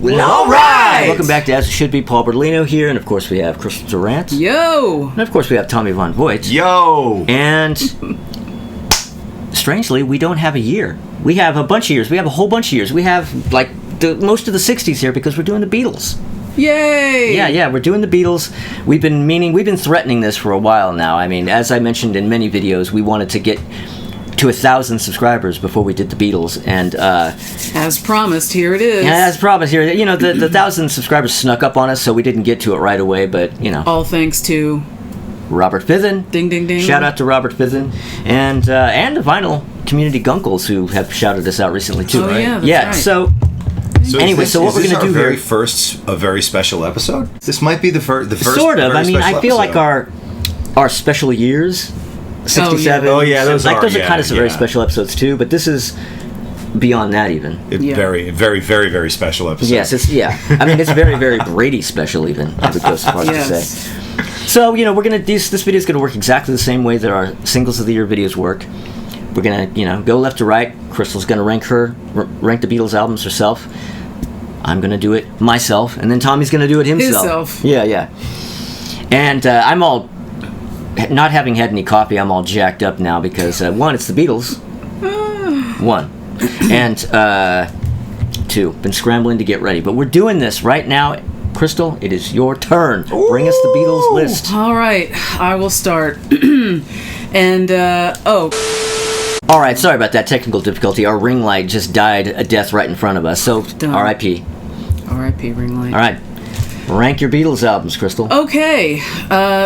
Well, all right! Welcome back to As It Should Be. Paul Bertolino here, and of course we have Crystal Durant. Yo! And of course we have Tommy Von Voigt. Yo! And strangely, we don't have a year. We have a bunch of years. We have a whole bunch of years. We have, like, most of the 60s here because we're doing the Beatles. Yay! Yeah, we're doing the Beatles. We've been threatening this for a while now. I mean, as I mentioned in many videos, we wanted to get to 1,000 subscribers before we did the Beatles, and as promised, here it is. Yeah, as promised, here. You know, the 1,000 subscribers snuck up on us, so we didn't get to it right away. But you know, all thanks to Robert Fithen. Ding ding ding! Shout out to Robert Fithen, and the Vinyl Community Gunkles who have shouted us out recently too. Oh right? yeah, that's yeah. right. So anyway, so what we're going to do here? A very special episode. This might be the first. Sort of. I mean, I feel episode. like our special years. 67. Oh yeah, those are kind of some very special episodes too, but this is beyond that even. Very, very, very, very special episode. Yes, I mean, it's very, very Brady special even, I would go so far as to say. So, you know, this video is going to work exactly the same way that our Singles of the Year videos work. We're going to, go left to right. Crystal's going to rank the Beatles albums herself. I'm going to do it myself, and then Tommy's going to do it himself. Yeah. And I'm all... Not having had any coffee, I'm all jacked up now because, one, it's the Beatles. One. And, two, been scrambling to get ready. But we're doing this right now. Crystal, it is your turn. Bring us the Beatles list. All right, I will start. And, All right, sorry about that technical difficulty. Our ring light just died a death right in front of us. So, R.I.P. R.I.P. ring light. All right. Rank your Beatles albums, Crystal. Okay,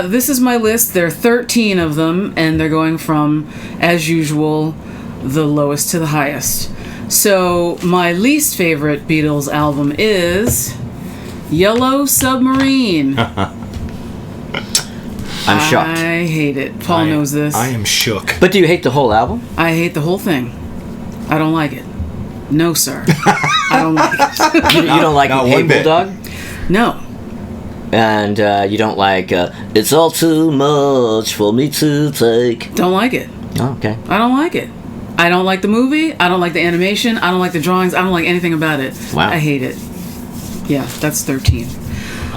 this is my list. There are 13 of them, and they're going from, as usual, the lowest to the highest. So, my least favorite Beatles album is Yellow Submarine. I'm shocked. I hate it. Paul knows this. I am shook. But do you hate the whole album? I hate the whole thing. I don't like it. No, sir. I don't like it. You don't like Hey Bulldog? No. And you don't like It's All Too Much for Me to Take? Don't like it. Oh, okay. I don't like it. I don't like the movie. I don't like the animation. I don't like the drawings. I don't like anything about it. Wow. I hate it. Yeah, that's 13.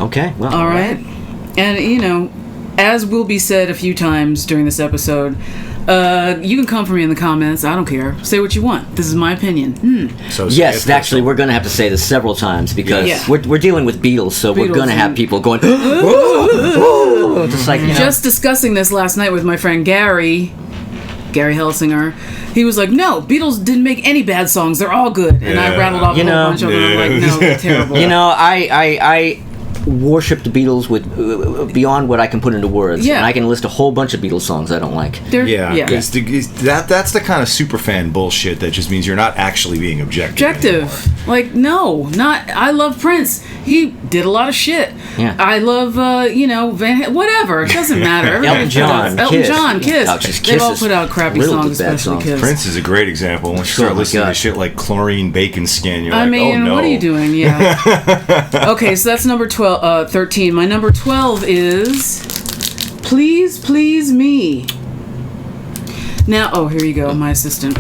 Okay, well. All right. And, as will be said a few times during this episode, you can come for me in the comments. I don't care. Say what you want. This is my opinion. So yes, actually, we're going to have to say this several times because we're dealing with Beatles, so we're going to have people going, just like, Just discussing this last night with my friend Gary Helsinger. He was like, no, Beatles didn't make any bad songs. They're all good. And I rattled off a whole bunch of them. I'm like, no, they're terrible. I worship the Beatles with beyond what I can put into words. Yeah. And I can list a whole bunch of Beatles songs I don't like. That's the kind of superfan bullshit that just means you're not actually being objective. Like, no, not. I love Prince. He did a lot of shit. Yeah. I love, whatever. It doesn't matter. Elton John, Kiss. They've all put out crappy songs, especially Kiss. Prince is a great example. Once you start listening to shit like Chlorine Bacon Scan, you're like, oh no. What are you doing? Yeah. Okay, so that's number 13. My number 12 is Please Please Me. Now, here you go, Paul, my assistant.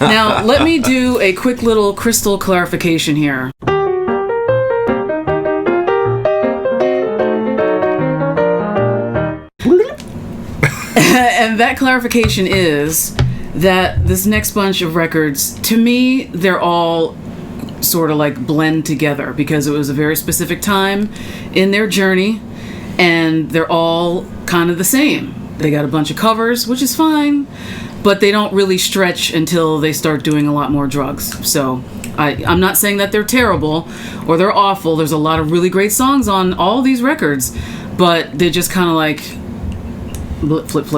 Now, let me do a quick little Crystal clarification here. And that clarification is that this next bunch of records, to me, they're all sort of like blend together because it was a very specific time in their journey, and they're all kind of the same. They got a bunch of covers, which is fine, but they don't really stretch until they start doing a lot more drugs. So I'm not saying that they're terrible or they're awful. There's a lot of really great songs on all these records, but they're just kind of like flip.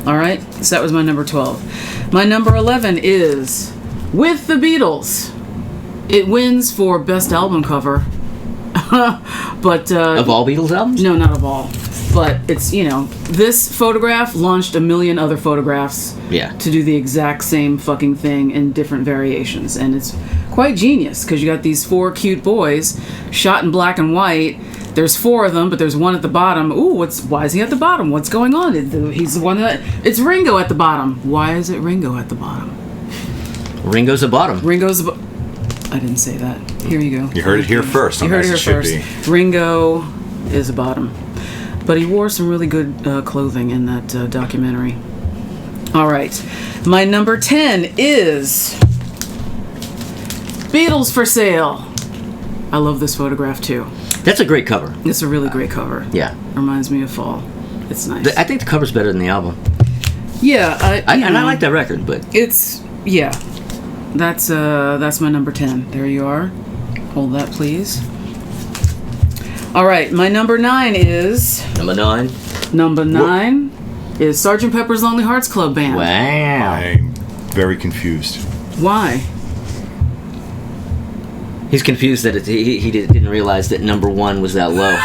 All right? So that was my number 12. My number 11 is With the Beatles. It wins for best album cover. But of all Beatles albums? No, not of all. But it's, this photograph launched a million other photographs to do the exact same fucking thing in different variations. And it's quite genius because you got these 4 cute boys shot in black and white. There's 4 of them, but there's one at the bottom. Ooh, why is he at the bottom? What's going on? He's the one it's Ringo at the bottom. Why is it Ringo at the bottom? Ringo's the bottom. I didn't say that. Here you go. You heard it here first. You heard it here It should first. Ringo is a bottom. But he wore some really good clothing in that documentary. All right. My number 10 is Beatles for Sale. I love this photograph too. That's a great cover. It's a really great cover. Yeah. Reminds me of fall. It's nice. I think the cover's better than the album. Yeah. I like that record, but... It's... Yeah. That's my number 10. There you are. Hold that, please. All right. My number 9 is... Number 9? Number 9 is Sgt. Pepper's Lonely Hearts Club Band. Wow. I'm very confused. Why? He's confused that he didn't realize that number 1 was that low.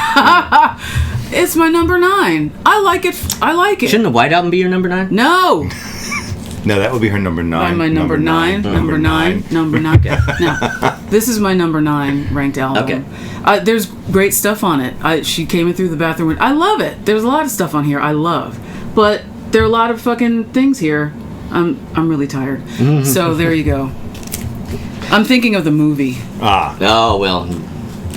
It's my number 9. I like it. Shouldn't the White Album be your number 9? No. No, that would be her number 9. My number 9. Number 9. Number 9. No. This is my number 9 ranked album. Okay. There's great stuff on it. She came in through the bathroom. I love it. There's a lot of stuff on here I love. But there are a lot of fucking things here. I'm really tired. So there you go. I'm thinking of the movie. Oh, well.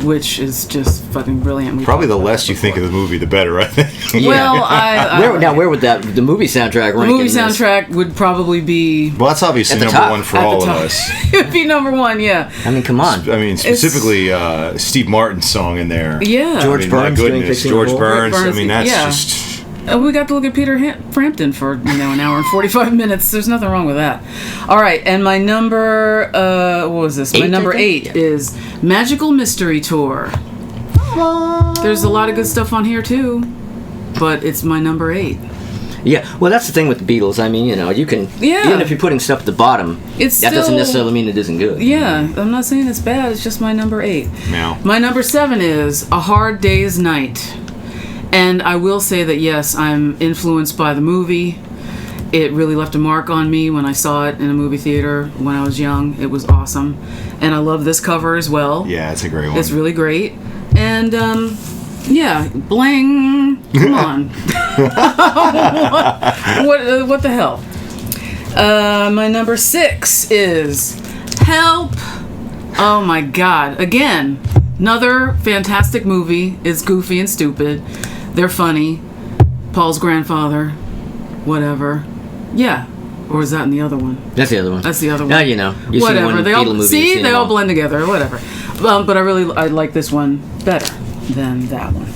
Which is just fucking brilliant. Probably the less you think of the movie, the better, I think. Yeah. Well, where would the movie soundtrack rank? The movie soundtrack would probably be... Well, that's obviously At the number top. 1 for At the all of top. us. It'd be number 1, yeah. I mean, come on. I mean, specifically Steve Martin's song in there. Yeah. George my Burns doing goodness, Fixing George the Hole. Burns. I Burns, mean, that's yeah. just... We got to look at Peter Frampton for an hour and 45 minutes. There's nothing wrong with that. All right, and my number what was this? My number 8 is Magical Mystery Tour. There's a lot of good stuff on here too, but it's my number 8. Yeah, well, that's the thing with the Beatles. I mean, you can... Yeah. Even if you're putting stuff at the bottom, It's that doesn't still- necessarily mean it isn't good. Yeah, I'm not saying it's bad. It's just my number 8. Now. My number 7 is A Hard Day's Night. And I will say that, yes, I'm influenced by the movie. It really left a mark on me when I saw it in a movie theater when I was young. It was awesome. And I love this cover as well. Yeah, it's a great one. It's really great. And, yeah, bling. Come on. what the hell? My number 6 is Help. Oh, my God. Again, another fantastic movie. It's goofy and stupid. They're funny. Paul's grandfather. Whatever. Yeah. Or is that in the other one? That's the other one. That's the other one. Now you know. You've Whatever. seen one They Beatle all movie. see. You've They seen all them blend together. Whatever. But I like this one better than that one.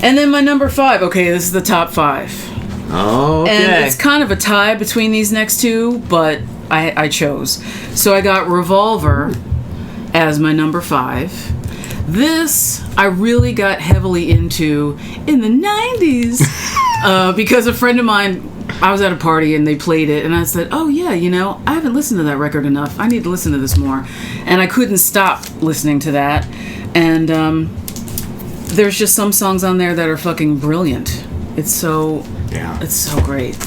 And then my number 5. Okay, this is the top 5. Okay. And it's kind of a tie between these next two, but I chose. So I got Revolver as my number 5. This I really got heavily into in the 90s because a friend of mine, I was at a party and they played it and I said, oh yeah, I haven't listened to that record enough. I need to listen to this more. And I couldn't stop listening to that. And there's just some songs on there that are fucking brilliant. It's so great.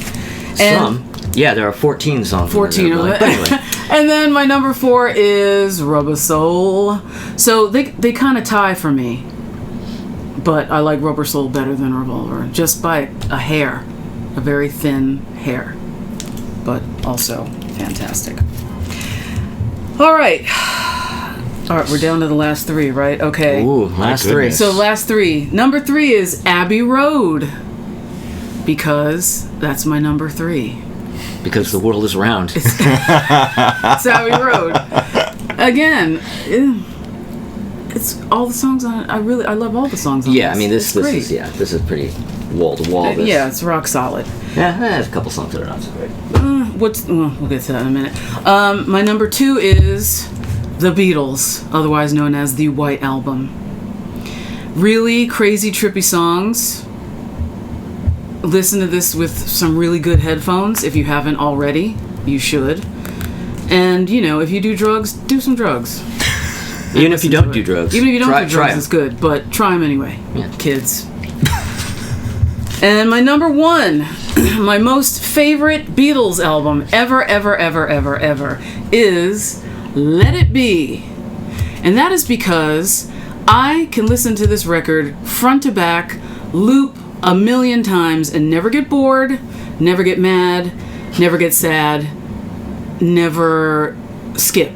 And Yeah, there are 14 songs. 14 of it. Anyway. And then my number 4 is Rubber Soul. So they kind of tie for me. But I like Rubber Soul better than Revolver. Just by a hair. A very thin hair. But also fantastic. All right. All right, we're down to the last 3, right? Okay. Ooh, last 3. goodness. So last 3. Number 3 is Abbey Road. Because that's my number 3. Because the world is round. It's Abbey Road. Again, it's all the songs on it. I love all the songs on it. Yeah, I mean this great. is pretty wall to wall. Yeah, it's rock solid. Yeah, there's a couple songs that are not so great. We'll get to that in a minute. My number 2 is The Beatles, otherwise known as the White Album. Really crazy, trippy songs. Listen to this with some really good headphones. If you haven't already, you should. And, if you do drugs, do some drugs. Even if you don't do drugs. Even if you don't do try drugs, 'em. it's good. But try them anyway, Yeah. kids. And my number 1, my most favorite Beatles album ever is Let It Be. And that is because I can listen to this record front to back, loop 1,000,000 times and never get bored, never get mad, never get sad, never skip.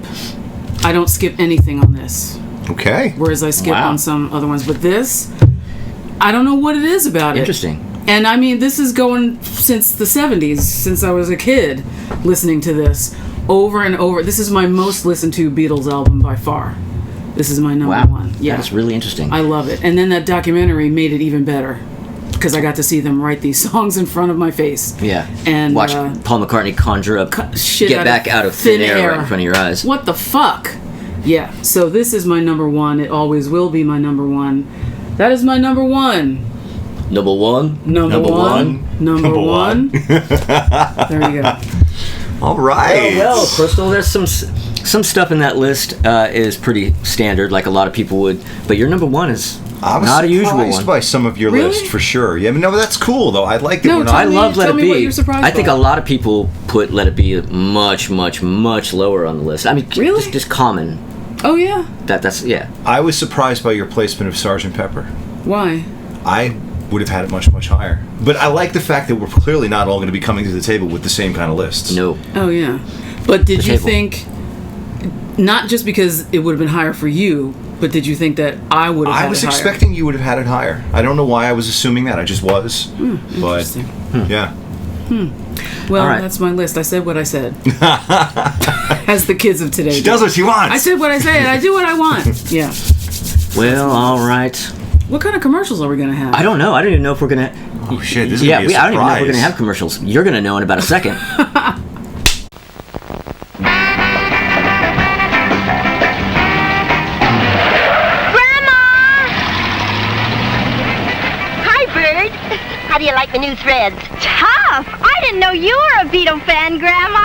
I don't skip anything on this. Okay. Whereas I skip Wow. on some other ones. But this, I don't know what it is about it. Interesting. And I mean, this is going since the 70s, since I was a kid listening to this over and over. This is my most listened to Beatles album by far. This is my number one. Yeah. That's really interesting. I love it. And then that documentary made it even better because I got to see them write these songs in front of my face. Yeah. And watch Paul McCartney conjure up, shit get back out of thin air right in front of your eyes. What the fuck? Yeah. So this is my number one. It always will be my number one. That is my number one. Number one. Number one. Number one. There you go. All right. Well, Crystal, there's some stuff in that list is pretty standard, like a lot of people would. But your number one is not a usual one. I was surprised by some of your Really? list for sure. Yeah, but no, that's cool though. I like that. No, we're tell not. I me- love Let tell It me what Be. you're surprised I think by. a lot of people put Let It Be much, much, much lower on the list. I mean, Really? just common. Oh yeah. That's yeah. I was surprised by your placement of Sgt. Pepper. Why? I would have had it much, much higher. But I like the fact that we're clearly not all going to be coming to the table with the same kind of lists. No. Oh yeah. But did The you table. think, not just because it would have been higher for you, but did you think that I would have had I was it higher? expecting you would have had it higher. I don't know why I was assuming that. I just was. But Interesting. yeah. Well, All right. that's my list. I said what I said. As the kids of today She do. does what she wants. I said what I said. I do what I want. Yeah. Well, all right. What kind of commercials are we gonna have? I don't know. I don't even know if we're gonna. Oh shit! This is Yeah, gonna be a I don't even know if we're surprise. gonna have commercials. You're gonna know in about a second. Hi, Bird. How do you like the new threads? Tough. I didn't know you were a Beatle fan, Grandma.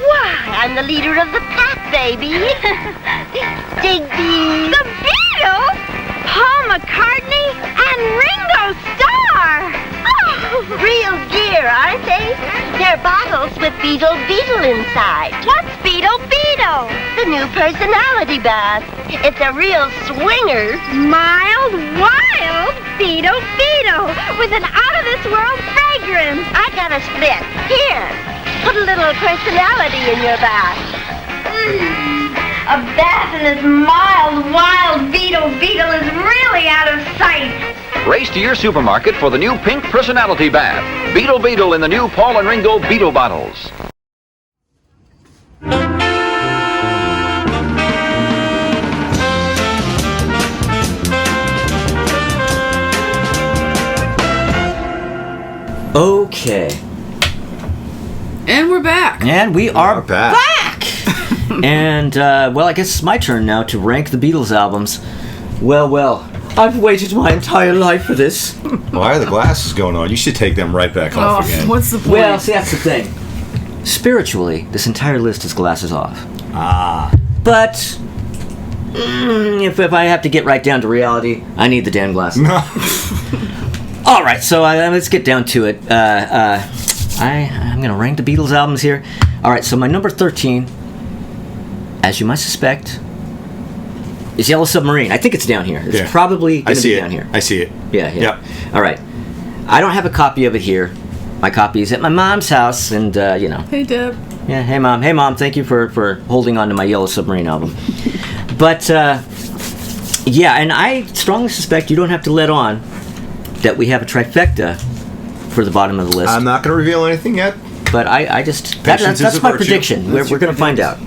Why, I'm the leader of the pack, baby. Dig these. The Beatles? Paul McCartney and Ringo Starr. Oh, real gear, aren't they? They're bottles with Beetle inside. What's Beetle? The new personality bath. It's a real swinger. Mild, wild Beetle with an out-of-this-world fragrance. I got a split. Here, put a little personality in your bath. A bath in this mild, wild Beetle is really out of sight. Race to your supermarket for the new pink personality bath. Beetle in the new Paul and Ringo Beetle bottles. Okay. And we're back. And we are back. And, well, I guess it's my turn now to rank the Beatles albums. Well, I've waited my entire life for this. Why are the glasses going on? You should take them right back off again. What's the point? Well, see, that's the thing. Spiritually, this entire list is glasses off. But if I have to get right down to reality, I need the damn glasses. All right, so let's get down to it. I'm going to rank the Beatles albums here. All right, so my number 13, as you might suspect, is Yellow Submarine. I think it's down here. It's probably going to be down here. I see it. Yeah. Yep. All right. I don't have a copy of it here. My copy is at my mom's house, and, Hey, Deb. Yeah, hey mom, thank you for holding on to my Yellow Submarine album. But, yeah, and I strongly suspect you don't have to let on that we have a trifecta for the bottom of the list. I'm not going to reveal anything yet. But I just Patience is that's a my virtue. prediction. That's We're your going to find out.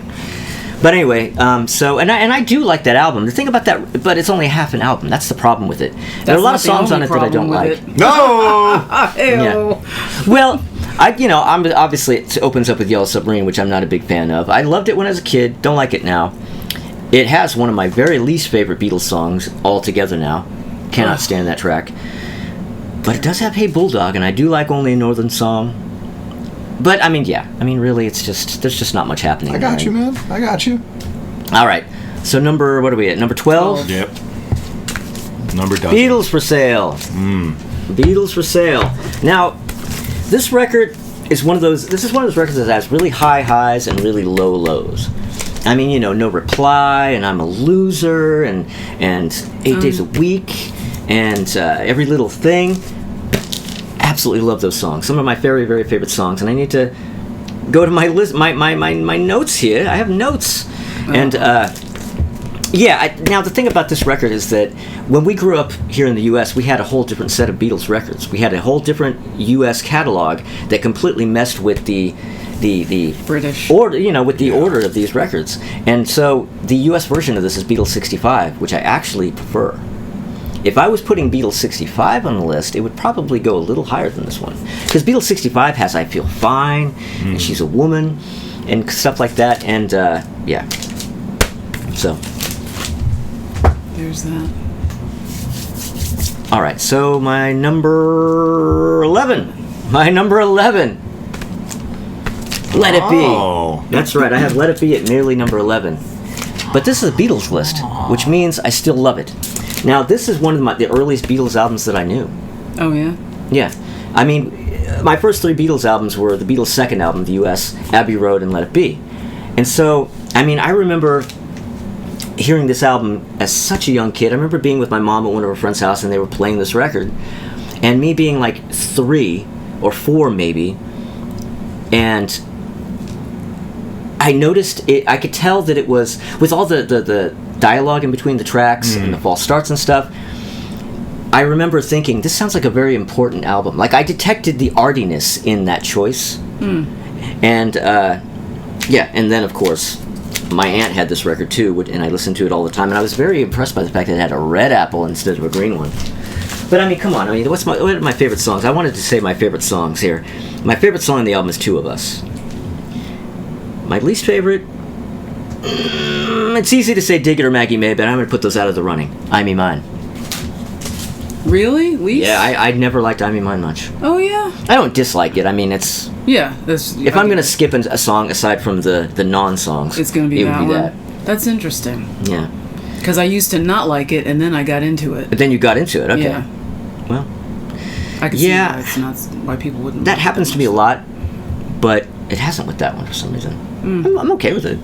But anyway, so and I do like that album. The thing about that, but it's only half an album. That's the problem with it. There are a lot of songs on it that I don't like. No! Ew. Well, I'm obviously it opens up with Yellow Submarine, which I'm not a big fan of. I loved it when I was a kid. Don't like it now. It has one of my very least favorite Beatles songs altogether now. Cannot stand that track. But it does have Hey Bulldog, and I do like Only a Northern Song. But really, it's just there's just not much happening. I got you, man. I got you. All right. So what are we at? Number 12. Yep. Number dozen. Beatles for sale. Beatles for sale. Now, this record is one of those. This is one of those records that has really high highs and really low lows. I mean, No Reply, and I'm a Loser, and 8 Days a Week, and Every Little Thing. Absolutely love those songs. Some of my very, very favorite songs, and I need to go to my list, my notes here. I have notes, and Now the thing about this record is that when we grew up here in the U.S., we had a whole different set of Beatles records. We had a whole different U.S. catalog that completely messed with the British order, with the order of these records. And so the U.S. version of this is Beatles 65, which I actually prefer. If I was putting Beatles 65 on the list, it would probably go a little higher than this one. Because Beatles 65 has I Feel Fine, and She's a Woman, and stuff like that, and yeah. So. There's that. All right, so my number 11. Let It Be. That's right, I have Let It Be at nearly number 11. But this is a Beatles list, which means I still love it. Now, this is one of the earliest Beatles albums that I knew. Oh, yeah? Yeah. I mean, my first 3 Beatles albums were the Beatles' second album, the U.S., Abbey Road, and Let It Be. And so, I mean, I remember hearing this album as such a young kid. I remember being with my mom at one of her friend's house, and they were playing this record. And me being like 3 or 4 maybe, and I noticed it. I could tell that it was, with all the dialogue in between the tracks and the false starts and stuff, I remember thinking, this sounds like a very important album. Like, I detected the artiness in that choice. And, and then, of course, my aunt had this record too, and I listened to it all the time, and I was very impressed by the fact that it had a red apple instead of a green one. But, I mean, come on. I mean, what are my favorite songs? I wanted to say my favorite songs here. My favorite song on the album is Two of Us. My least favorite, it's easy to say Dig It or Maggie May, but I'm going to put those out of the running. I Me Mine. Really? Least? Yeah, I never liked I Me Mine much. Oh, yeah? I don't dislike it. I mean, it's... Yeah. If I'm going to skip a song aside from the non-songs, it's going to be it would be that that. That's interesting. Yeah. Because I used to not like it, and then I got into it. But then you got into it, okay. Yeah. Well, I can see why it's not, why people wouldn't. That happens to me a lot, but it hasn't with that one for some reason. I'm okay with it.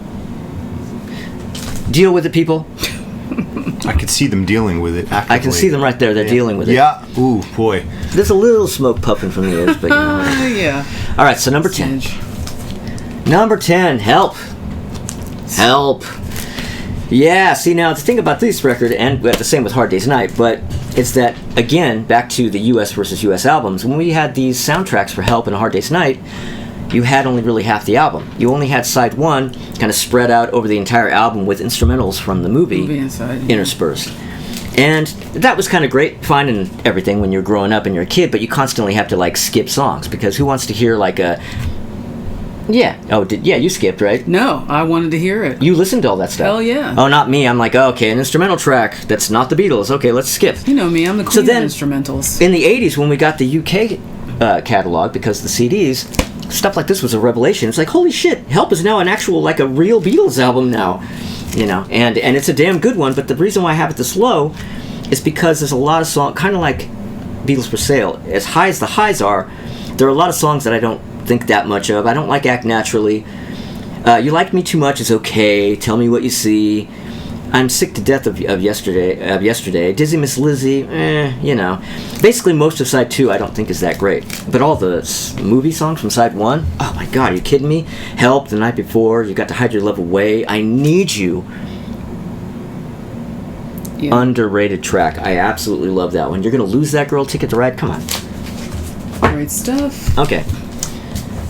Deal with it, people. I could see them dealing with it actively. I can see them right there. They're dealing with it. Yeah. Ooh, boy. There's a little smoke puffing from the ears, but you know. Yeah. All right, so number 10. Number 10, Help. Help. Yeah, see, now the thing about this record, and the same with Hard Day's Night, but it's that, again, back to the US versus US albums, when we had these soundtracks for Help and Hard Day's Night, you had only really half the album. You only had side 1 kind of spread out over the entire album with instrumentals from the movie inside, interspersed. And that was kind of great, fine and everything when you're growing up and you're a kid, but you constantly have to, like, skip songs, because who wants to hear, like, a... Yeah. Oh, you skipped, right? No, I wanted to hear it. You listened to all that stuff? Hell yeah. Oh, not me. I'm like, oh, okay, an instrumental track that's not the Beatles. Okay, let's skip. You know me, I'm the queen of instrumentals. In the 80s, when we got the UK catalog, because the CDs, stuff like this was a revelation. It's like, holy shit, Help is now an actual, like, a real Beatles album now. You know, and it's a damn good one, but the reason why I have it this low is because there's a lot of songs, kind of like Beatles for Sale. As high as the highs are, there are a lot of songs that I don't think that much of. I don't like Act Naturally. You Like Me Too Much is okay. Tell Me What You See. I'm Sick to Death of yesterday. Dizzy Miss Lizzie, you know. Basically, most of side 2 I don't think is that great. But all the movie songs from side 1, oh my god, are you kidding me? Help, The Night Before, You Got to Hide Your Love Away, I Need You. Yeah. Underrated track. I absolutely love that one. You're gonna lose that girl, Ticket to Ride? Come on. Great stuff. Okay.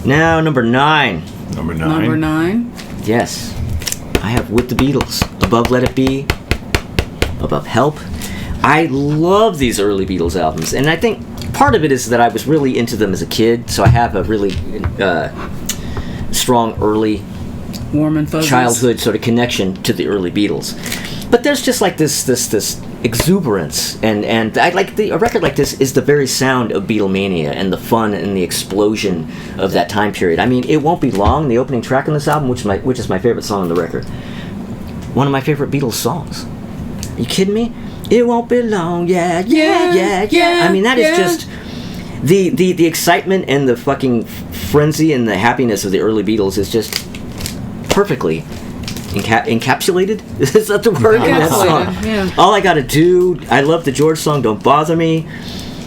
Now, number 9. Number 9. Number 9. Yes. I have With the Beatles. Above Let It Be. Above Help. I love these early Beatles albums. And I think part of it is that I was really into them as a kid. So I have a really strong early warm and fuzzy childhood sort of connection to the early Beatles. But there's just like this exuberance, and I like a record like this is the very sound of Beatlemania and the fun and the explosion of that time period. I mean, It Won't Be Long, the opening track on this album, which is my favorite song on the record. One of my favorite Beatles songs. Are you kidding me? It won't be long, yeah. I mean, that is just the excitement and the fucking frenzy and the happiness of the early Beatles is just perfectly encapsulated? Is that the word in that song? Yeah. All I Gotta Do. I love the George song, Don't Bother Me.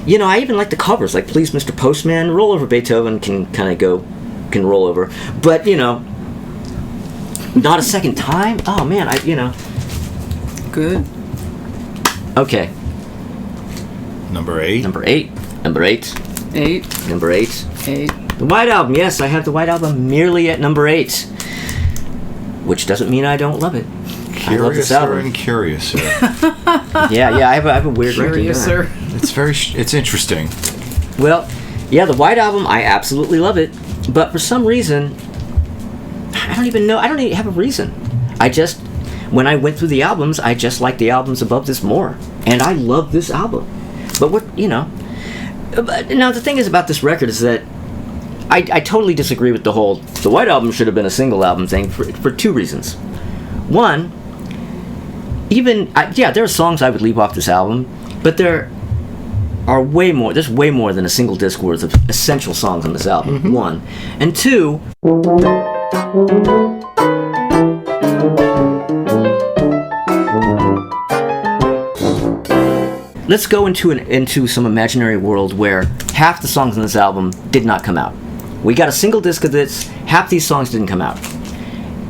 You know, I even like the covers, like Please Mr. Postman. Roll Over Beethoven can roll over. But, you know, Not a Second Time? Oh, man, Good. Okay. Number 8. Number 8. Number 8. 8. Number 8. 8. The White Album. Yes, I have the White Album merely at number 8. Which doesn't mean I don't love it. I love this album. And curiouser. Yeah, I have a weird ranking. Curiouser. It's interesting. Well, yeah, the White Album, I absolutely love it. But for some reason, I don't even have a reason. When I went through the albums, I just liked the albums above this more. And I love this album. But now the thing is about this record is that I totally disagree with the White Album should have been a single album thing for two reasons. One, there are songs I would leave off this album, but there's way more than a single disc worth of essential songs on this album. Mm-hmm. One. And two, let's go into some imaginary world where half the songs on this album did not come out. We got a single disc of this, half these songs didn't come out.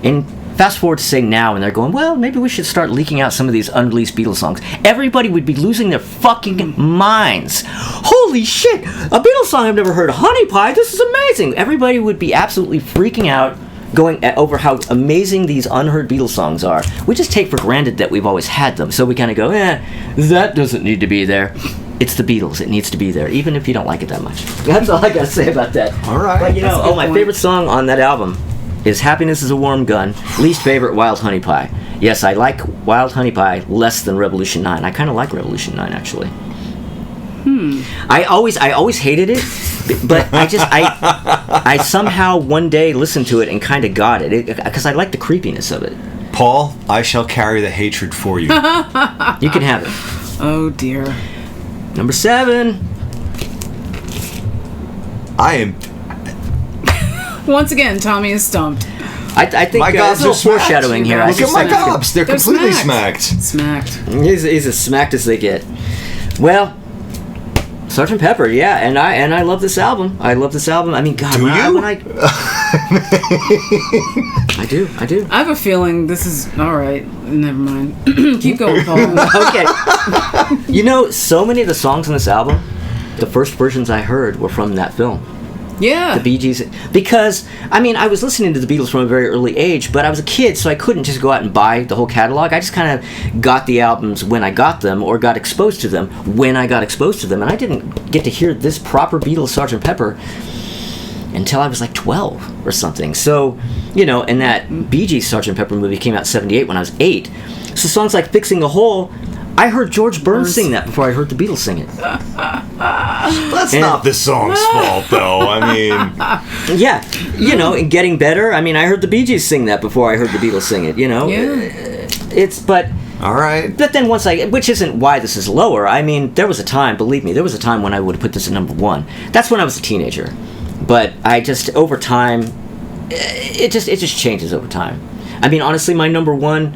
And fast forward to say now, and they're going, well, maybe we should start leaking out some of these unreleased Beatles songs. Everybody would be losing their fucking minds. Holy shit! A Beatles song I've never heard, Honey Pie, this is amazing! Everybody would be absolutely freaking out, going over how amazing these unheard Beatles songs are. We just take for granted that we've always had them, so we kind of go, that doesn't need to be there. It's the Beatles. It needs to be there, even if you don't like it that much. That's all I gotta say about that. All right. But my favorite song on that album is Happiness is a Warm Gun. Least favorite, Wild Honey Pie. Yes, I like Wild Honey Pie less than Revolution 9. I kind of like Revolution 9, actually. I always hated it, but I somehow one day listened to it and kind of got it, because I like the creepiness of it. Paul, I shall carry the hatred for you. You can have it. Oh, dear. Number 7. I am... Once again, Tommy is stumped. I think my gobs there's a little foreshadowing here. Look at my gobs. They're completely smacked. Smacked. He's as smacked as they get. Well, Sgt. Pepper, yeah, and I love this album. I love this album. I mean, God, I do. I have a feeling this is all right. Never mind. Keep going, Paul. Okay. So many of the songs on this album, the first versions I heard were from that film. Yeah. The Bee Gees. Because, I was listening to the Beatles from a very early age, but I was a kid, so I couldn't just go out and buy the whole catalog. I just kind of got the albums when I got them, or got exposed to them when I got exposed to them. And I didn't get to hear this proper Beatles Sgt. Pepper until I was like 12 or something. So, and that Bee Gees Sgt. Pepper movie came out in 78 when I was 8. So songs like Fixing a Hole, I heard George Burns sing that before I heard the Beatles sing it. That's not the song's fault, though. Yeah, and Getting Better. I heard the Bee Gees sing that before I heard the Beatles sing it. Yeah. All right. But then which isn't why this is lower. There was a time, believe me, when I would have put this at number 1. That's when I was a teenager. But I just, over time, it just changes over time. Honestly, my number 1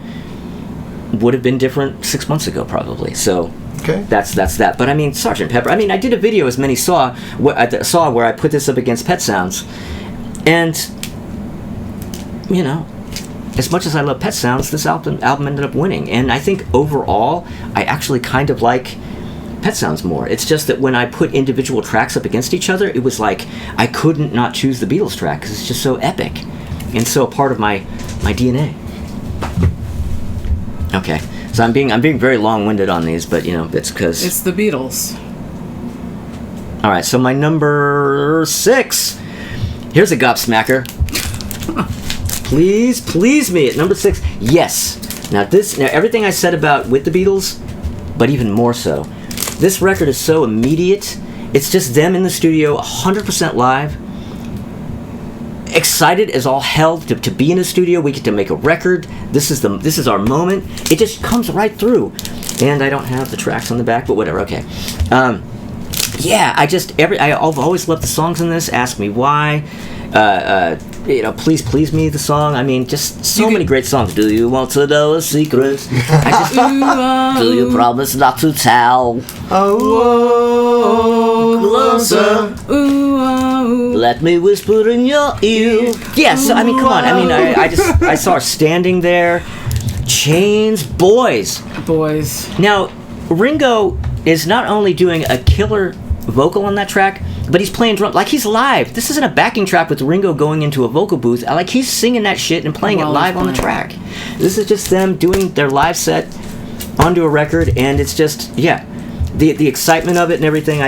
would have been different 6 months ago, probably. So okay, that's that. But Sgt. Pepper. I did a video, as many saw, where I put this up against Pet Sounds, and as much as I love Pet Sounds, this album ended up winning. And I think overall, I actually kind of like Pet Sounds more. It's just that when I put individual tracks up against each other, it was like I couldn't not choose the Beatles track because it's just so epic and so a part of my DNA. Okay, so I'm being very long-winded on these, but it's because it's the Beatles. All right, so my number 6. Here's a gobsmacker. Please me at number 6. Yes. Now everything I said about with the Beatles, but even more so. This record is so immediate. It's just them in the studio, 100% live. Excited as all hell to be in a studio. We get to make a record. This is our moment. It just comes right through. And I don't have the tracks on the back, but whatever. Okay. I've always loved the songs in this. Ask Me Why. Please Me, the song. Just so many great songs. Do you want to know a secret? Do you promise not to tell? Oh, closer. Let me whisper in your ear. Yes, come on. I saw her standing there, Chains Boys. Now, Ringo is not only doing a killer vocal on that track, but he's playing drum like he's live. This isn't a backing track with Ringo going into a vocal booth. Like he's singing that shit and playing it live on the track. This is just them doing their live set onto a record, and it's just the excitement of it and everything.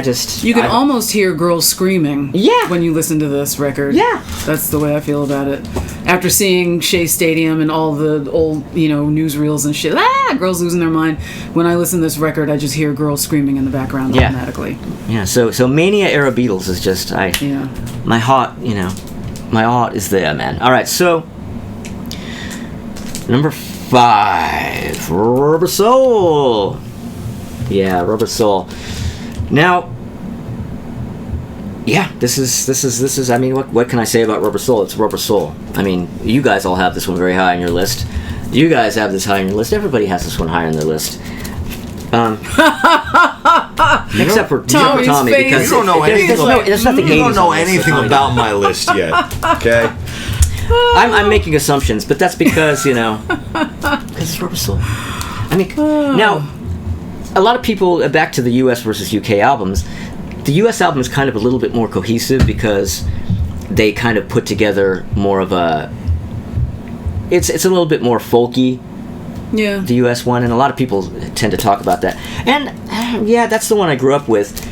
You can almost hear girls screaming. Yeah. When you listen to this record. Yeah. That's the way I feel about it. After seeing Shea Stadium and all the old, newsreels and shit, girls losing their mind. When I listen to this record, I just hear girls screaming in the background automatically. Yeah. So Mania era Beatles is just my heart, my heart is there, man. All right. So number 5, Rubber Soul. Yeah, Rubber Soul. Now, this is. I mean, what can I say about Rubber Soul? It's Rubber Soul. I mean, you guys all have this one very high on your list. You guys have this high on your list. Everybody has this one high on their list. Except for Tommy, because you don't know anything. There's nothing. You don't know anything about my list yet. Okay. I'm making assumptions, but that's because because it's Rubber Soul. I mean, now. A lot of people, back to the US versus UK albums, the US album is kind of a little bit more cohesive because they kind of put together more of a... It's a little bit more folky, the US one, and a lot of people tend to talk about that. And, that's the one I grew up with.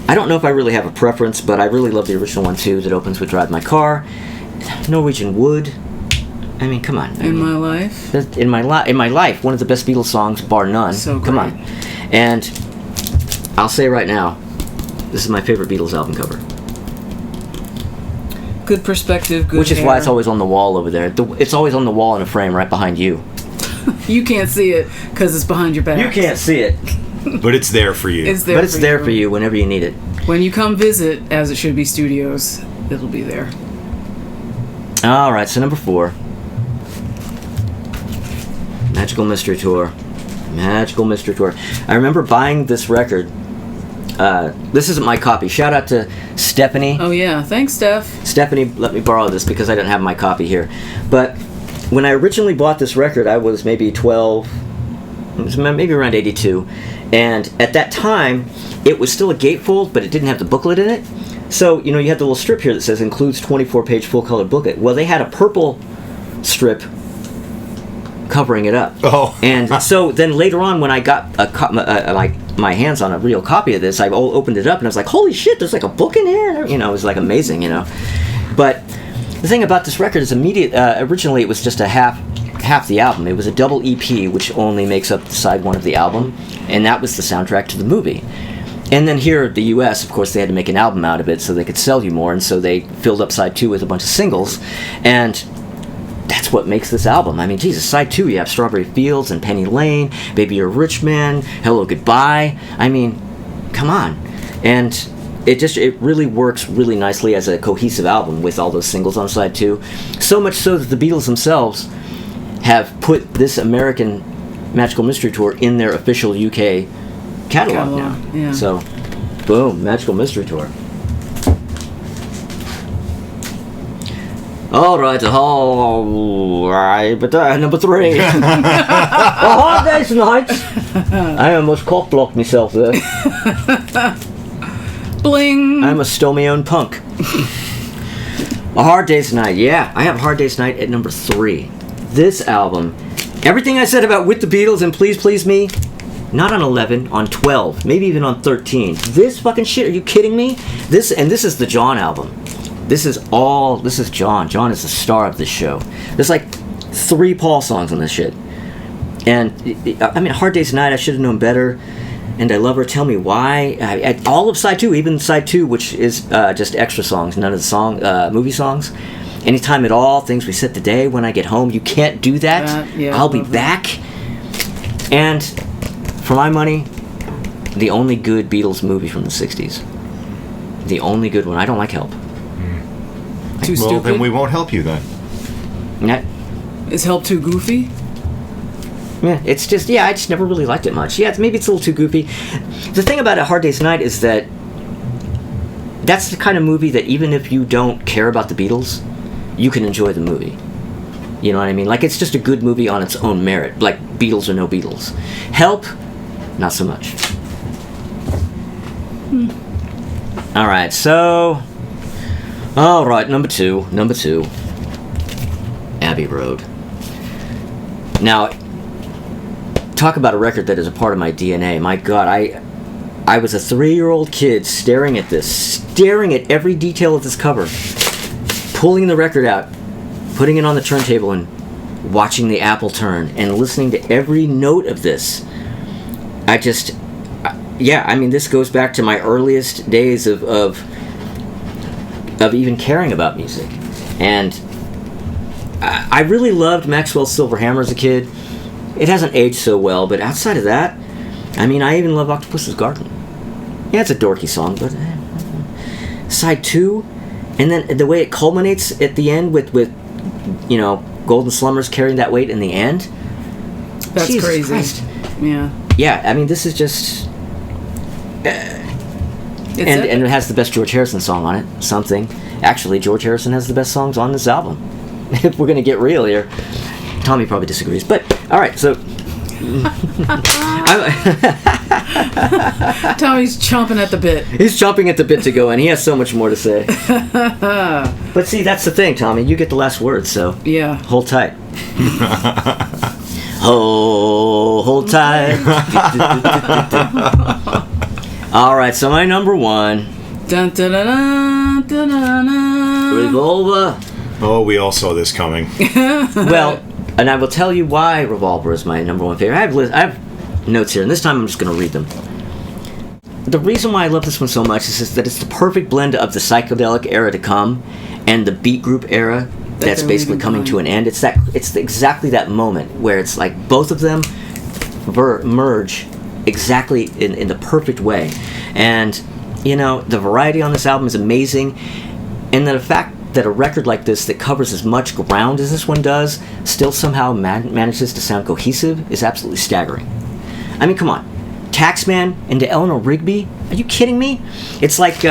I don't know if I really have a preference, but I really love the original one, too, that opens with Drive My Car. Norwegian Wood. I mean, come on. In My Life? In my life, one of the best Beatles songs, bar none. So great. Come on. And I'll say right now, this is my favorite Beatles album cover. Good perspective, good Which is hair. why it's always on the wall over there. It's always on the wall in a frame right behind you. You can't see it because it's behind your back. You can't see it. But it's there for you. It's there for you whenever you need it. When you come visit, as it should be Studios, it'll be there. All right, so number 4. Magical Mystery Tour. I remember buying this record. This isn't my copy. Shout out to Stephanie. Oh, yeah. Thanks, Steph. Stephanie let me borrow this because I didn't have my copy here. But when I originally bought this record, I was maybe 12, maybe around 82. And at that time, it was still a gatefold, but it didn't have the booklet in it. So, you have the little strip here that says includes 24-page full-color booklet. Well, they had a purple strip covering it up. Oh. And so then later on, when I got my hands on a real copy of this, I opened it up and I was like, holy shit, there's like a book in here? It was like amazing, But the thing about this record is originally it was just a half the album. It was a double EP, which only makes up the side 1 of the album, and that was the soundtrack to the movie. And then here at the US, of course, they had to make an album out of it so they could sell you more, and so they filled up side 2 with a bunch of singles, and that's what makes this album. I mean, Jesus, side 2, you have Strawberry Fields and Penny Lane, Baby You're a Rich Man, Hello Goodbye. I mean, come on. And it really works really nicely as a cohesive album with all those singles on side 2. So much so that the Beatles themselves have put this American Magical Mystery Tour in their official UK catalog now. Yeah. So, boom, Magical Mystery Tour. All right, but number 3. A Hard Day's Night. I almost cock-blocked myself there. Bling. I almost stole my own punk. A Hard Day's Night. Yeah, I have A Hard Day's Night at number 3. This album, everything I said about With the Beatles and Please Please Me, not on 11, on 12, maybe even on 13. This fucking shit, are you kidding me? This is the John album. This is John. John is the star of this show. There's like 3 Paul songs on this shit. And, I mean, Hard Day's Night, I should have known better. And I Love Her, Tell Me Why. All of side 2, even side 2, which is just extra songs, none of the movie songs. Anytime at All, Things We Said Today, When I Get Home. You can't do that. I'll Be Back. And, for my money, the only good Beatles movie from the 60s. The only good one. I don't like Help. Too well, stupid? then we won't help you then. Is Help too goofy? Yeah, it's just, I just never really liked it much. Yeah, maybe it's a little too goofy. The thing about A Hard Day's Night is that that's the kind of movie that even if you don't care about the Beatles, you can enjoy the movie. You know what I mean? Like, it's just a good movie on its own merit. Like, Beatles or no Beatles. Help, not so much. All right, so... All right, number two. Abbey Road. Now, talk about a record that is a part of my DNA. My God, I was a 3-year-old kid staring at every detail of this cover, pulling the record out, putting it on the turntable, and watching the apple turn, and listening to every note of this. This goes back to my earliest days of even caring about music. And I really loved Maxwell's Silver Hammer as a kid. It hasn't aged so well, but outside of that, I even love Octopus's Garden. Yeah, it's a dorky song, but side 2, and then the way it culminates at the end with Golden Slumbers carrying that weight in the end. That's Jesus crazy. Christ. Yeah. This is just... and it has the best George Harrison song on it, Something. Actually, George Harrison has the best songs on this album. If we're going to get real here. Tommy probably disagrees, but all right, so... Tommy's chomping at the bit. He's chomping at the bit to go, and he has so much more to say. But see, that's the thing, Tommy. You get the last word, so yeah. Hold tight. Hold tight. All right, so my number 1. Dun, dun, dun, dun, dun, dun, dun. Revolver. Oh, we all saw this coming. Well, and I will tell you why Revolver is my number 1 favorite. I have notes here, and this time I'm just going to read them. The reason why I love this one so much is just that it's the perfect blend of the psychedelic era to come and the beat group era that's basically coming to an end. It's exactly that moment where it's like both of them merge exactly in the perfect way. And, the variety on this album is amazing. And the fact that a record like this that covers as much ground as this one does still somehow manages to sound cohesive is absolutely staggering. Come on. Taxman into Eleanor Rigby? Are you kidding me? It's like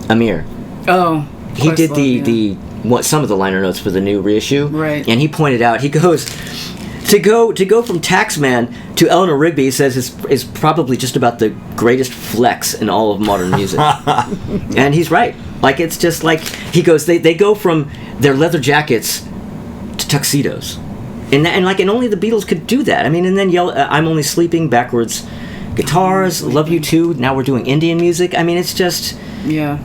Amir. Oh. He did some of the liner notes for the new reissue. Right. And he pointed out, he goes, to go from Taxman to Eleanor Rigby, he says, is probably just about the greatest flex in all of modern music. And he's right. Like, it's just like, he goes, they go from their leather jackets to tuxedos. And only the Beatles could do that. And then I'm Only Sleeping, backwards guitars, Love You Too, now we're doing Indian music. It's just, yeah.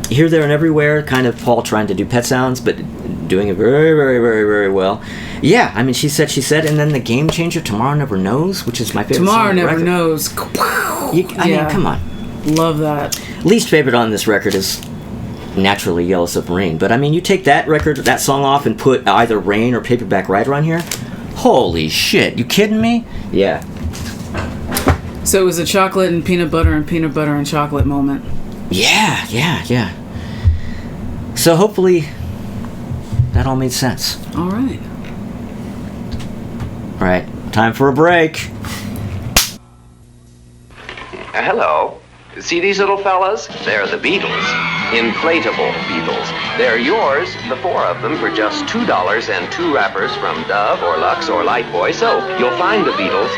Here, There, and Everywhere, kind of Paul trying to do pet sounds, but doing it very, very, very, very well. Yeah, she said, and then the game changer, Tomorrow Never Knows, which is my favorite Tomorrow song on the Never record. Knows. Come on. Love that. Least favorite on this record is naturally Yellow Submarine, but you take that song off and put either Rain or Paperback Writer on here, holy shit, you kidding me? Yeah. So it was a chocolate and peanut butter and chocolate moment. Yeah. So hopefully that all made sense. All right. All right, time for a break. Hello. See these little fellas? They're the Beatles. Inflatable Beatles. They're yours, the 4 of them, for just $2 and 2 wrappers from Dove or Lux or Lifebuoy. So you'll find the Beatles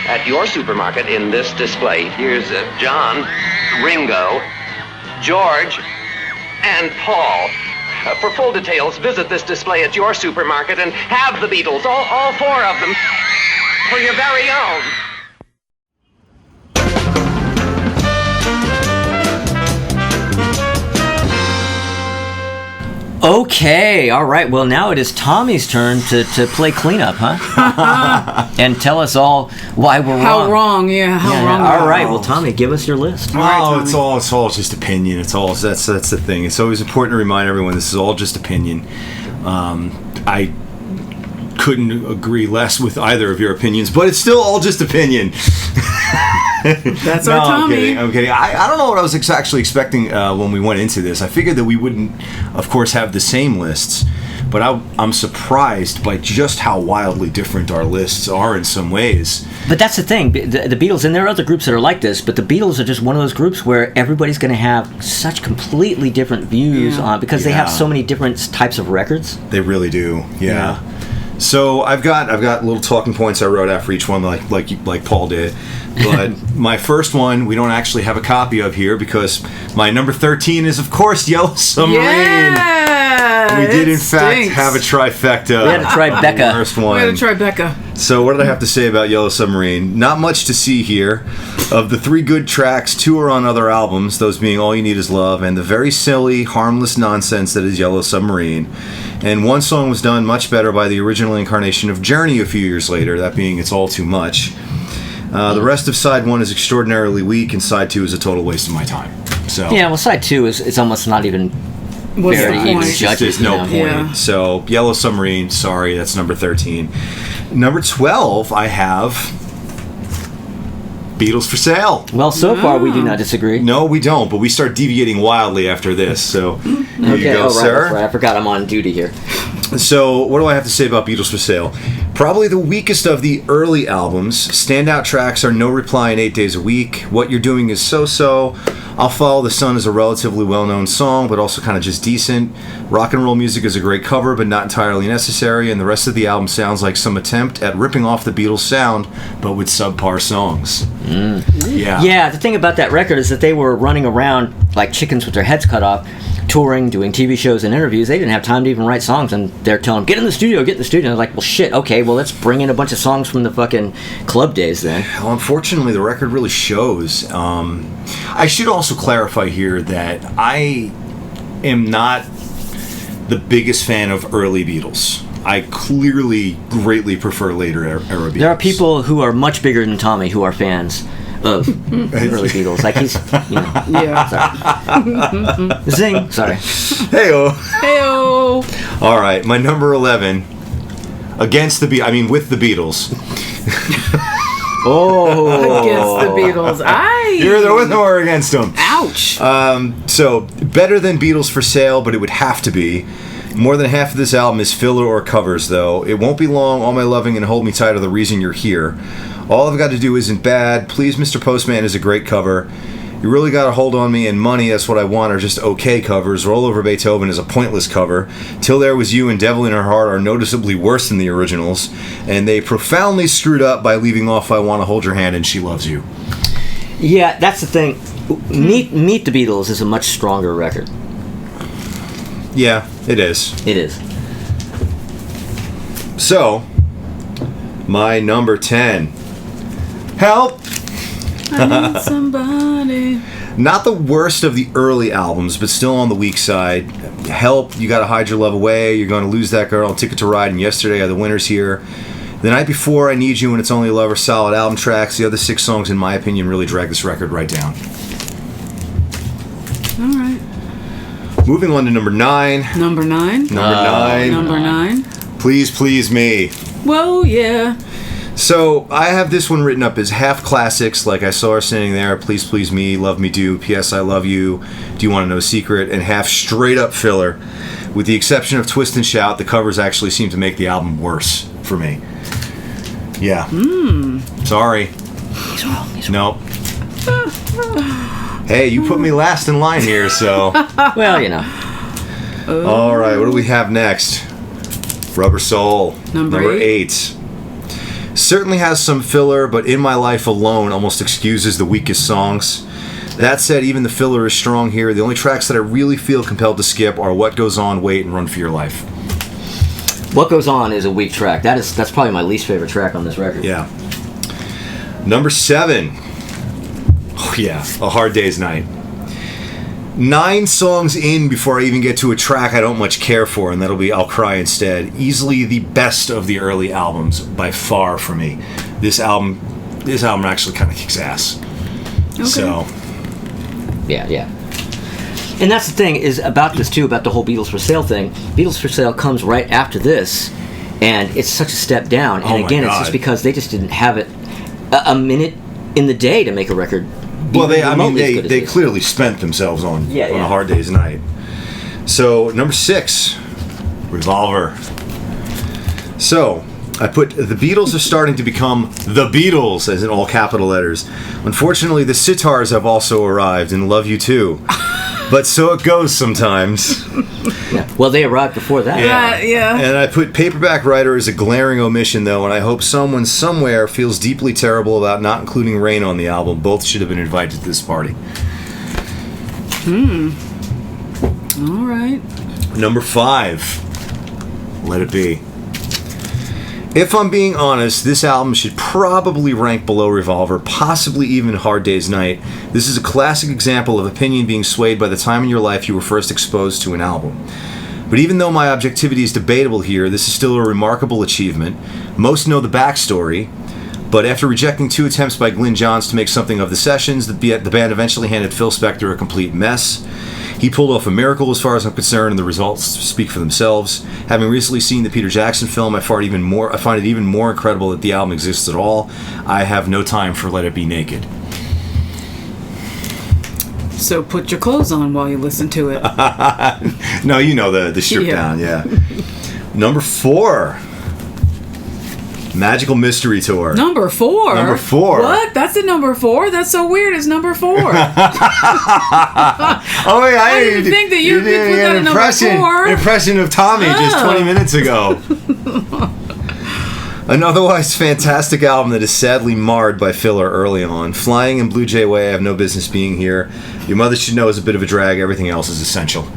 at your supermarket in this display. Here's John, Ringo, George, and Paul. For full details, visit this display at your supermarket and have the Beatles, all 4 of them, for your very own. Okay, all right. Well, now it is Tommy's turn to play cleanup, huh? And tell us all why we're wrong. How wrong? All right. Well, Tommy, give us your list. It's all just opinion. That's the thing. It's always important to remind everyone this is all just opinion. I couldn't agree less with either of your opinions, but it's still all just opinion. That's our Tommy. I'm kidding. I don't know what I was actually expecting when we went into this. I figured that we wouldn't, of course, have the same lists. but I'm surprised by just how wildly different our lists are in some ways. But that's the thing. The Beatles, and there are other groups that are like this, but the Beatles are just one of those groups where everybody's going to have such completely different views on, because they have so many different types of records. They really do. Yeah. So I've got little talking points I wrote after each one, like Paul did. But my first one we don't actually have a copy of here, because my number 13 is, of course, Yellow Submarine. Yeah, we did in fact have a trifecta. We had a Tribeca. First one. We had a Tribeca. So what did I have to say about Yellow Submarine? Not much to see here. Of the 3 good tracks, 2 are on other albums, those being All You Need Is Love and the very silly, harmless nonsense that is Yellow Submarine. And one song was done much better by the original incarnation of Journey a few years later, that being It's All Too Much. The rest of side 1 is extraordinarily weak, and side 2 is a total waste of my time. So Yeah, well, side 2 is almost not even What's fair the to even point? judge. there's no point. Yeah. So Yellow Submarine, sorry, that's number 13. Number 12, I have Beatles for Sale. Well, so far we do not disagree. No, we don't, but we start deviating wildly after this. So there you go, right, sir. that's right. I forgot I'm on duty here. So, what do I have to say about Beatles for Sale? Probably the weakest of the early albums. Standout tracks are No Reply and 8 Days a Week. What You're Doing Is So-So. I'll Follow the Sun is a relatively well-known song, but also kind of just decent. Rock and Roll Music is a great cover, but not entirely necessary, and the rest of the album sounds like some attempt at ripping off the Beatles sound, but with subpar songs. Yeah, the thing about that record is that they were running around like chickens with their heads cut off, touring, doing TV shows and interviews. They didn't have time to even write songs, and they're telling them, get in the studio. And they're like, well, shit, okay, well, let's bring in a bunch of songs from the fucking club days then. Well, unfortunately, the record really shows. I should also clarify here that I am not the biggest fan of early Beatles. I clearly greatly prefer later era Beatles. There are people who are much bigger than Tommy who are fans of early Beatles. Like he's, Yeah. sorry. Zing. Sorry. Hey-oh. Heyo. All right, my number 11, with the Beatles. Against the Beatles. You're either with them or against them. Ouch. So, better than Beatles for Sale, but it would have to be. More than half of this album is filler or covers, though. It won't be long. All My Loving and Hold Me Tight are the reason you're here. All I've Got to Do Isn't Bad. Please, Mr. Postman is a great cover. You Really Got a Hold on Me and Money, That's What I Want are just okay covers. Roll Over Beethoven is a pointless cover. Till There Was You and Devil in Her Heart are noticeably worse than the originals. And they profoundly screwed up by leaving off I Want to Hold Your Hand and She Loves You. Yeah, that's the thing. Meet the Beatles is a much stronger record. Yeah, it is. It is. So, my number 10. Help! I need somebody. Not the worst of the early albums, but still on the weak side. Help, You Gotta Hide Your Love Away, You're Gonna Lose That Girl, Ticket to Ride, and Yesterday are the winners here. The Night Before, I Need You, and It's Only Love are solid album tracks. The other 6 songs, in my opinion, really drag this record right down. All right. Moving on to number 9. Number 9. Number 9. Please Please Me. Whoa, yeah. So, I have this one written up as half classics, like I Saw Her Standing There, Please Please Me, Love Me Do, P.S. I Love You, Do You Want to Know a Secret, and half straight up filler. With the exception of Twist and Shout, the covers actually seem to make the album worse for me. Yeah. Sorry. He's wrong. Nope. Hey, you put me last in line here, so. Well, you know. All right, what do we have next? Rubber Soul. Number 8. Certainly has some filler, but In My Life Alone almost excuses the weakest songs. That said, even the filler is strong here. The only tracks that I really feel compelled to skip are What Goes On, Wait, and Run For Your Life. What Goes On is a weak track. That's probably my least favorite track on this record. Yeah. Number 7. Oh yeah, A Hard Day's Night. 9 songs in before I even get to a track I don't much care for, and that'll be I'll Cry Instead. Easily the best of the early albums, by far for me. This album actually kind of kicks ass. Okay. So. Yeah. And that's the thing is about this too, about the whole Beatles for Sale thing. Beatles for Sale comes right after this, and it's such a step down. And Oh my again, God. it's just because they just didn't have it a minute in the day to make a record. Well, even remotely as good as they this. clearly spent themselves on Yeah. A Hard Day's Night. So, number 6, Revolver. So, I put the Beatles are starting to become the Beatles, as in all capital letters. Unfortunately, the sitars have also arrived, and love you too. But so it goes sometimes. Yeah. Well, they arrived before that. Yeah. And I put paperback writer as a glaring omission, though, and I hope someone somewhere feels deeply terrible about not including Rain on the album. Both should have been invited to this party. All right. Number 5. Let It Be. If I'm being honest, this album should probably rank below Revolver, possibly even Hard Day's Night. This is a classic example of opinion being swayed by the time in your life you were first exposed to an album. But even though my objectivity is debatable here, this is still a remarkable achievement. Most know the backstory, but after rejecting 2 attempts by Glyn Johns to make something of the sessions, the band eventually handed Phil Spector a complete mess. He pulled off a miracle as far as I'm concerned, and the results speak for themselves. Having recently seen the Peter Jackson film, I find it even more incredible that the album exists at all. I have no time for Let It Be Naked. So put your clothes on while you listen to it. No, you know the strip down, yeah. Number 4. Magical Mystery Tour. Number 4? Number 4. What? That's at number 4? That's so weird. It's number 4. Oh, wait, I didn't think that you'd put that at number 4. Impression of Tommy just 20 minutes ago. An otherwise fantastic album that is sadly marred by filler early on. Flying and Blue Jay Way have no business being here. Your Mother Should Know is a bit of a drag. Everything else is essential.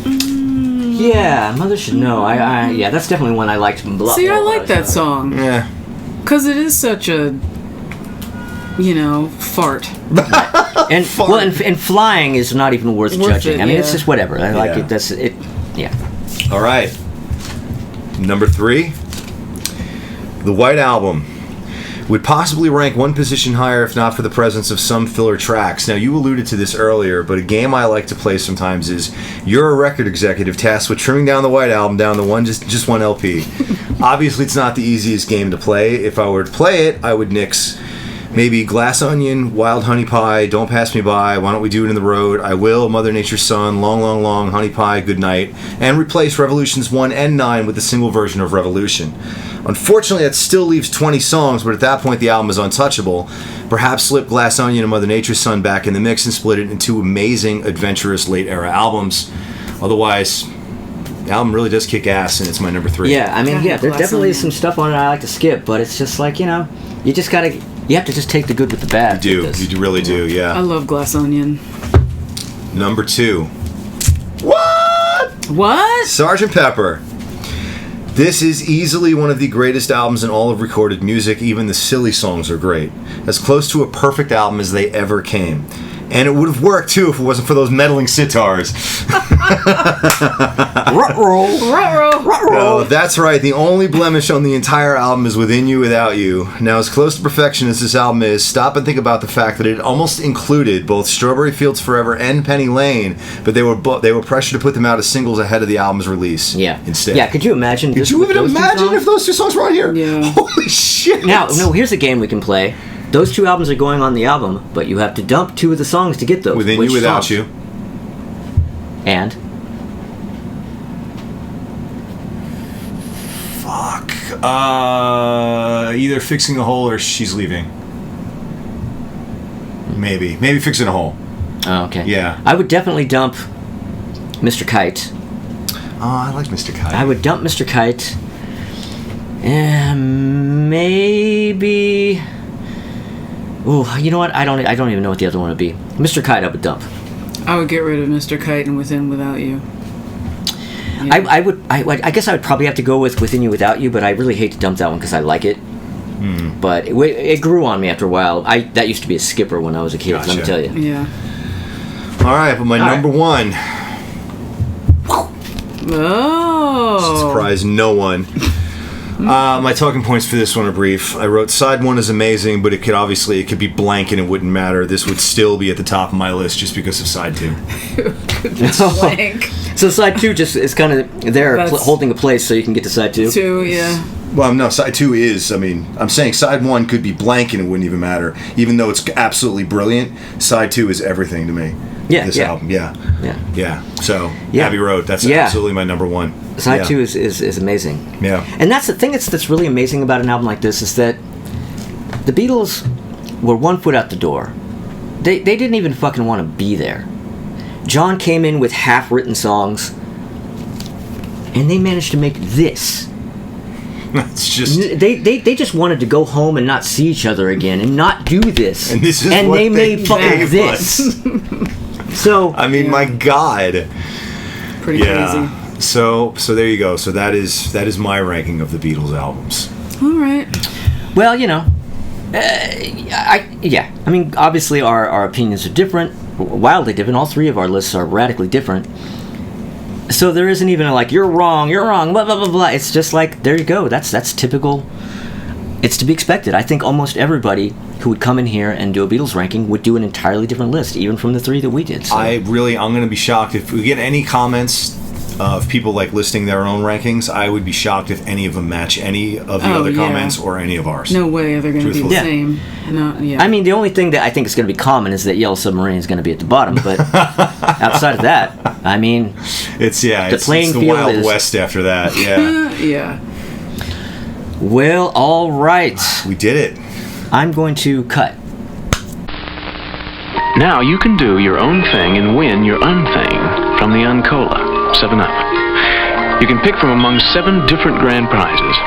Yeah, Mother Should Know. Yeah, that's definitely one I liked. See, I like that song. Yeah. Because it is such a, fart. And well, and flying is not even worth judging. It, I mean, it's just whatever. I like Yeah. it. That's it. Yeah. All right. Number 3. The White Album would possibly rank one position higher if not for the presence of some filler tracks. Now, you alluded to this earlier, but a game I like to play sometimes is you're a record executive tasked with trimming down the White Album down to just one LP. Obviously, it's not the easiest game to play. If I were to play it, I would nix maybe Glass Onion, Wild Honey Pie, Don't Pass Me By, Why Don't We Do It in the Road, I Will, Mother Nature's Son, Long, Long, Long, Honey Pie, Good Night, and replace Revolutions 1 and 9 with a single version of Revolution. Unfortunately, that still leaves 20 songs, but at that point the album is untouchable. Perhaps slip Glass Onion and Mother Nature's Son back in the mix and split it into 2 amazing, adventurous late-era albums. Otherwise, the album really does kick ass, and it's my number 3. Yeah, I mean, there Glass definitely is Onion. some stuff on it I like to skip, but it's just like, you just gotta... You have to just take the good with the bad. You with this. do. You really do, I yeah. love Glass Onion. Number 2. What? What? Sgt. Pepper. This is easily one of the greatest albums in all of recorded music. Even the silly songs are great. As close to a perfect album as they ever came. And it would have worked, too, if it wasn't for those meddling sitars. Ruh-roh. Oh, that's right. The only blemish on the entire album is Within You, Without You. Now, as close to perfection as this album is, stop and think about the fact that it almost included both Strawberry Fields Forever and Penny Lane, but they were pressured to put them out as singles ahead of the album's release. Yeah. Instead. Yeah, could you imagine? Could you even imagine if those 2 songs were on here? Yeah. Holy shit. Now, no, here's a game we can play. Those 2 albums are going on the album, but you have to dump 2 of the songs to get those. Within Which You, Without songs? You. And? Fuck. Either Fixing a Hole or She's Leaving. Maybe Fixing a Hole. Oh, okay. Yeah. I would definitely dump Mr. Kite. Oh, I like Mr. Kite. I would dump Mr. Kite. And maybe... Ooh, you know what? I don't even know what the other one would be. Mr. Kite I would dump. I would get rid of Mr. Kite and Within Without You. Yeah. I guess I would probably have to go with Within You Without You, but I really hate to dump that one because I like it. But it grew on me after a while. That used to be a skipper when I was a kid, let me Gotcha. tell you. Yeah. All right, but my number 1 Oh. surprise no one. My talking points for this one are brief. I wrote side 1 is amazing, but it could be blank and it wouldn't matter. This would still be at the top of my list just because of side 2. Blank. So side 2 just is kind of there That's- holding a place so you can get to side 2. 2, yeah. Well, no, side 2 is. I'm saying side 1 could be blank and it wouldn't even matter. Even though it's absolutely brilliant, side 2 is everything to me. this album. Yeah. So Abbey Road. That's absolutely my number one. Side 2 is amazing. Yeah. And that's the thing that's really amazing about an album like this is that the Beatles were 1 foot out the door. They didn't even fucking want to be there. John came in with half-written songs, and they managed to make this. It's just they just wanted to go home and not see each other again and not do this. And this is and what they made fucking gave this. us. So I mean, my God. Pretty crazy. So there you go. So that is my ranking of the Beatles albums. All right. well, you know, I mean, obviously our opinions are different, wildly different. All 3 of our lists are radically different. So there isn't even like you're wrong, blah blah blah blah. It's just like there you go. That's typical. It's to be expected. I think almost everybody who would come in here and do a Beatles ranking would do an entirely different list, even from the 3 that we did. So. I'm going to be shocked if we get any comments of people like listing their own rankings. I would be shocked if any of them match any of the other comments or any of ours. No way they're going to be the same. No, I mean, the only thing that I think is going to be common is that Yellow Submarine is going to be at the bottom, but outside of that, I mean, it's the field Wild is, West after that. Yeah. Yeah. Well, all right. We did it. I'm going to cut. Now you can do your own thing and win your own thing from the Uncola 7-Up. You can pick from among 7 different grand prizes.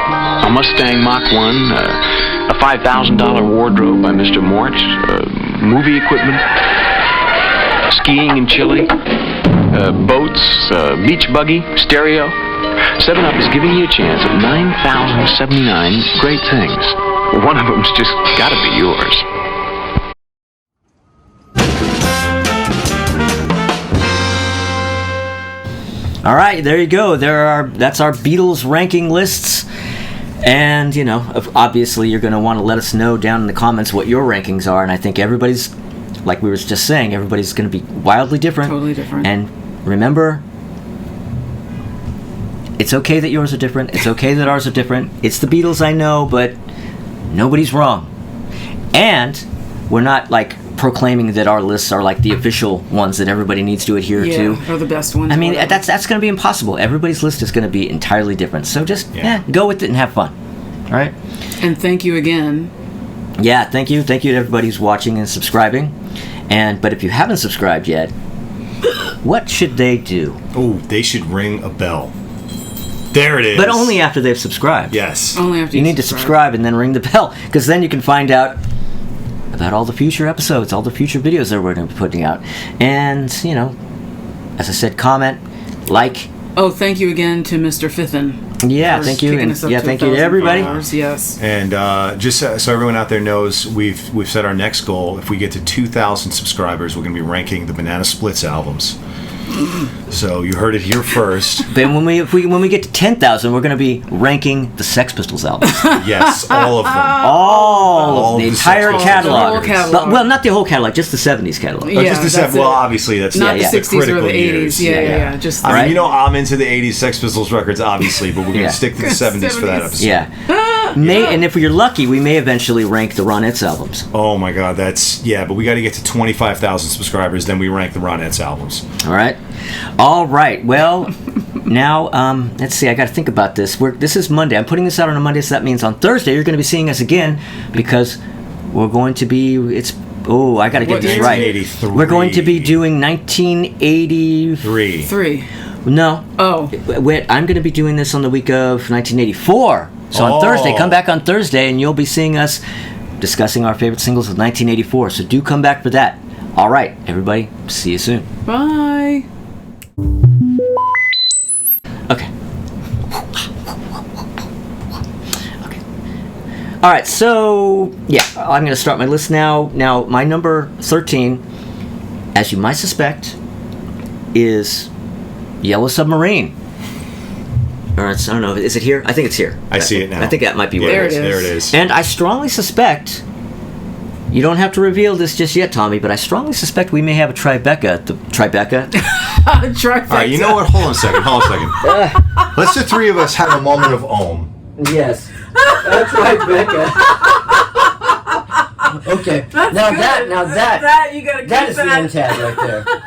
A Mustang Mach 1, a $5,000 wardrobe by Mr. Morch, movie equipment, skiing in Chile, boats, beach buggy, stereo. 7-Up is giving you a chance at 9,079 great things. One of them's just gotta be yours. All right, there you go. That's our Beatles ranking lists. And, you know, obviously you're going to want to let us know down in the comments what your rankings are. And I think everybody's, like we were just saying, everybody's going to be wildly different. Totally different. And remember, it's okay that yours are different. It's okay that ours are different. It's the Beatles, I know, but nobody's wrong. And we're not, like, proclaiming that our lists are like the official ones that everybody needs to adhere to. Or the best ones. I mean, that's going to be impossible. Everybody's list is going to be entirely different. So just go with it and have fun. All right. And thank you again. Yeah, thank you to everybody who's watching and subscribing. But if you haven't subscribed yet, what should they do? Oh, they should ring a bell. There it is. But only after they've subscribed. Yes. Only after you need to subscribe and then ring the bell, because then you can find out about all the future episodes, all the future videos that we're going to be putting out. And, you know, as I said, comment, like. Oh, thank you again to Mr. Fithin. Yeah, thank you. And, thank you to everybody. Yes. And just so everyone out there knows, we've set our next goal. If we get to 2,000 subscribers, we're going to be ranking the Banana Splits albums. So you heard it here first. But when we get to 10,000, we're going to be ranking the Sex Pistols albums. Yes, all of them. All of the entire catalog. The whole catalog. But, well, not the whole catalog, just the 70s catalog. Yeah, just the that's well, obviously that's not the 60s or critical the 80s. years. Yeah. Just I mean, you know, I'm into the 80s Sex Pistols records, obviously, but we're going to stick to the 70s for that episode. Yeah. And if you're lucky, we may eventually rank the Ronettes albums. Oh my God, but we got to get to 25,000 subscribers, then we rank the Ronettes albums. All right. Well, now let's see. I got to think about this. This is Monday. I'm putting this out on a Monday, so that means on Thursday you're going to be seeing us again, because we're going to be. I got to get this right. We're going to be doing 1983. No. Oh. Wait, I'm going to be doing this on the week of 1984. So on Thursday, come back on Thursday, and you'll be seeing us discussing our favorite singles of 1984. So do come back for that. All right, everybody. See you soon. Bye. Okay. All right, so, I'm going to start my list now. Now, my number 13, as you might suspect, is Yellow Submarine. Or I don't know, is it here? I think it's here. I see it now. I think that might be where it is. There it is. And I strongly suspect, you don't have to reveal this just yet, Tommy, but I strongly suspect we may have a Tribeca. Trifecta. All right, you know what? Hold on a second. Let's the three of us have a moment of Om. Yes. Tribeca. Okay. That's now good. that That you gotta keep that is the end tag right there.